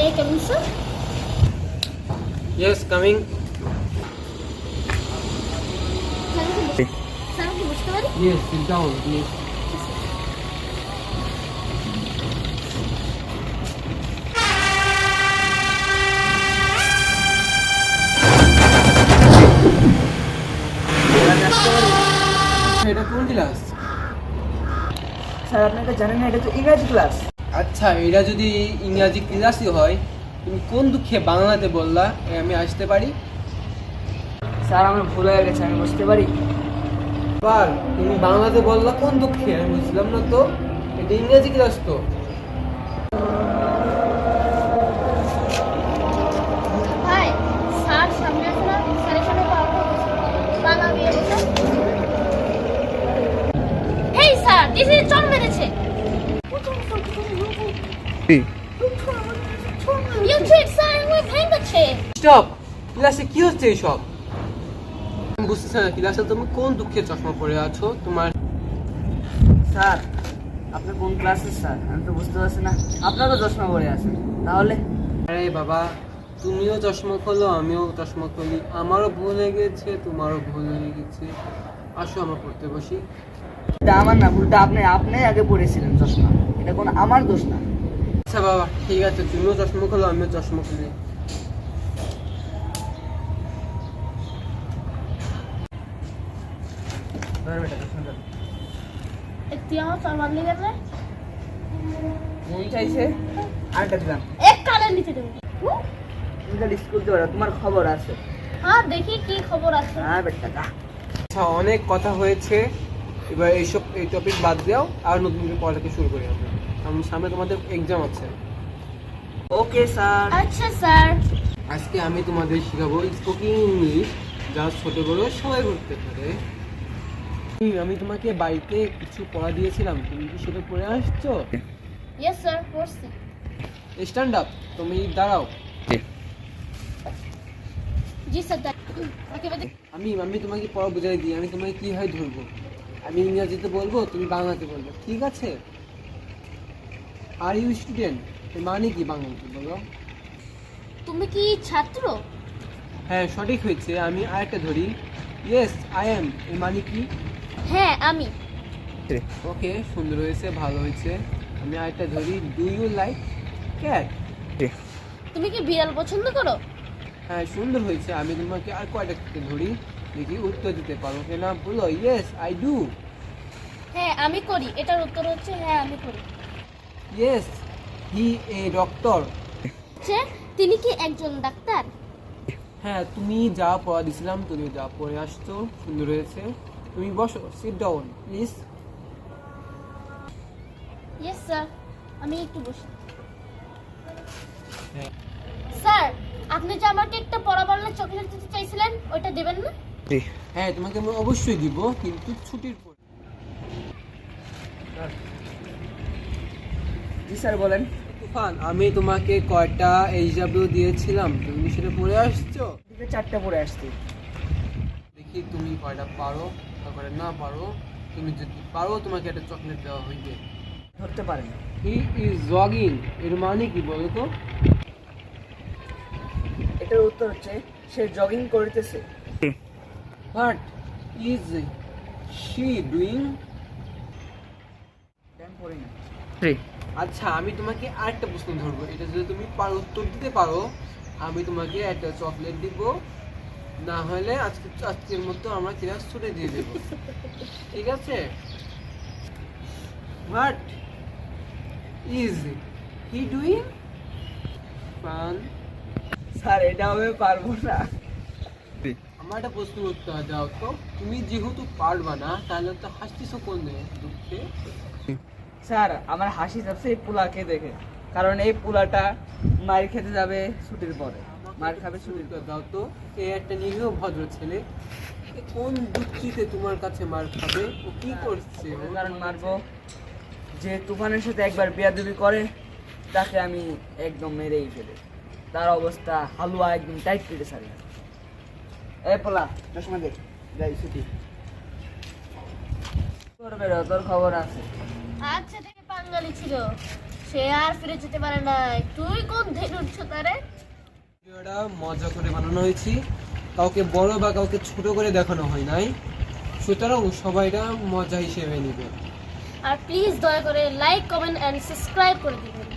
May I come in, sir? Yes, coming. Sir কি বুঝতে পারি? Yes, sit down, please. এটা কোন ক্লাস? স্যার আপনাকে জানেন না, এটা তো ইংরেজি ক্লাস। আচ্ছা, এটা যদি ইংরাজি ক্লাসই হয়, তুমি কোন দুঃখে বাংলাতে বললা আমি আসতে পারি? স্যার আমার ভুল হয়ে গেছে, আমি বুঝতে পারি। বার তুমি বাংলাতে বললা কোন দুঃখে, আমি বুঝলাম না তো। এটা ইংরেজি ক্লাস তো। ভাই, স্যার সামনে আছে না? স্যারের সামনে পাওয়া বাংলা দিয়ে বসো। হেই স্যার, দিস ইজ চল মেরেছে। ইউ ট্রিট স্যার, আমার ভেঙেছে। স্টপ! ক্লাসে কি হচ্ছে এইসব? আমি বুঝতেছি না ক্লাসে তুমি কোন দুঃখে চশমা পরে আছো তোমার। স্যার আপনি কোন ক্লাসের স্যার? আমি তো বুঝতে পারছি না। আপনারও চশমা পরে আছেন তাহলে? আরে বাবা, তুমিও চশমা খোলো, আমিও চশমা খুলি। আমারও ভুল হয়ে গেছে, তোমারও ভুল হয়ে গেছে। আসো আমরা পড়তে বসি। এটা আমার না, ভুলটা আপনি আগে পড়েছিলেন চশমা। এটা কোনো আমার দোষ না। আচ্ছা বাবা, ঠিক আছে, তুমিও চশমা খোলো, আমিও চশমা খুলি। তুই আমার সামান নিয়ে গেলে তুমি চাইছে আরেকটা দিলাম। এক কালের নিচে দেবো। তুমি খালি স্কুল যাবে, তোমার খবর আছে। হ্যাঁ, দেখি কি খবর আছে। হ্যাঁ বেটা যা। আচ্ছা, অনেক কথা হয়েছে, এবার এই টপিক বাদ দাও আর নতুন করে পড়ালেখা শুরু করি আমরা। সামনে তোমাদের এক্সাম আছে। Okay sir. আচ্ছা স্যার। আজকে আমি তোমাদের শেখাবো স্পোকিং ইংলিশ, যা ছোট বড় সবাই করতে পারে। আমি তোমাকে বাড়িতে কিছু পড়া দিয়েছিলাম, তুমি কি সেটা পড়ে আসছো? ইয়েস স্যার, পড়ছি। স্ট্যান্ড আপ, তুমি দাঁড়াও। জি স্যার। ওকে বাদে আমি তোমাকে পড়া বুঝাই দিই, আমি তোমাকে কিভাবে ধরবো। আমি ইংরেজিতে বলবো, তুমি বাংলাতে বলবে, ঠিক আছে? আর ইউ স্টুডেন্ট, মানে কি বাংলাতে বলো? তুমি কি ছাত্র? হ্যাঁ, সঠিক হয়েছে। আমি আরেকটা ধরি, ইয়েস আই এম, এর মানে কি? হ্যাঁ, আমি। ওকে, সুন্দর হয়েছে, ভালো হয়েছে। আমি আরেকটা ধরি, ডু ইউ লাইক ক্যাট? তুমি কি বিড়াল পছন্দ করো? হ্যাঁ, সুন্দর হয়েছে। আমি তোমাকে আর কয়টা ধরি, দেখি উত্তর দিতে পারো কিনা। বলো, ইয়েস আই ডু। হ্যাঁ, আমি করি। এটার উত্তর হচ্ছে হ্যাঁ, আমি করি। Yes he a doctor. তিনি কি একজন ডাক্তার? হ্যাঁ, তুমি যা পড়া দিছিলাম তুমি যা পড়ে আসছো, সুন্দর হয়েছে। তুমি বসো, sit down please. Yes sir, আমি একটু বসি। স্যার, আপনি যে আমাকে একটা পড়া বললে চকলেট দিতে চাইছিলেন, ওইটা দেবেন না? হ্যাঁ, তোমাকে আমি অবশ্যই দিব, কিন্তু ছুটির পর। জি স্যার বলেন। তুফান, আমি তোমাকে কয়টা এইচডব্লিউ দিয়েছিলাম, তুমি সেটা পড়ে আসছো? দিকে 4টা পড়ে আসছি। দেখি তুমি কয়টা পারো আর কয়টা না পারো। তুমি যদি পারো, তোমাকে একটা চকলেট দেওয়া হইবে। ধরতে পারেন। হি ইজ জগিং, এর মানে কি বলো তো? এটার উত্তর হচ্ছে সে জগিং করিতেছে। What is she doing? কেন পড়ি না? আচ্ছা, আমি তোমাকে আরেকটা প্রশ্ন ধরবো, এটা যদি তুমি উত্তর দিতে পারো, আমি তোমাকে একটা চকলেট দিব। না হলে আজকের মতো আমরা ক্লাস ছুটে দিয়ে দেবো, ঠিক আছে? What is he doing? Fun, sir এটা আমি পারবো না। আমার একটা প্রশ্ন উত্তর দাও তো। তুমি যেহেতু পারবা না, তাহলে তো হাসতেছো কোন দুঃখে? স্যার আমার হাসি যাচ্ছে এই পোলাকে দেখে, কারণ এই পোলাটা মার খেতে যাবে ছুটির পরে। মার খাবে ছুটির পরে। দাও তো, এ একটা নিরীহ ভদ্র ছেলে, এ কোন যুক্তিতে তোমার কাছে মার খাবে? ও কি করছে? কারণ মারবো, যে তুফানের সাথে একবার বেয়াদবি করে তাকে আমি একদম মেরেই ফেলে। তার অবস্থা হালুয়া, একদম টাইট কেটে সারি। এ পোলা চশমা দেখ, যাই ছুটি করবে, তোর খবর আছে। আচ্ছা, থেকে বাঙালি ছিল। সে আর ফিরে যেতে পারে না। তুই কোন ধেন উঠছ তারে? ভিডিওটা মজা করে বানানো হয়েছে, কাউকে বড় বা কাউকে ছোট করে দেখানো হয় নাই, সুতরাং সবাই এটা মজা হিসেবে নেবে। আর প্লিজ দয়া করে লাইক কমেন্ট এন্ড সাবস্ক্রাইব করে দিবেন।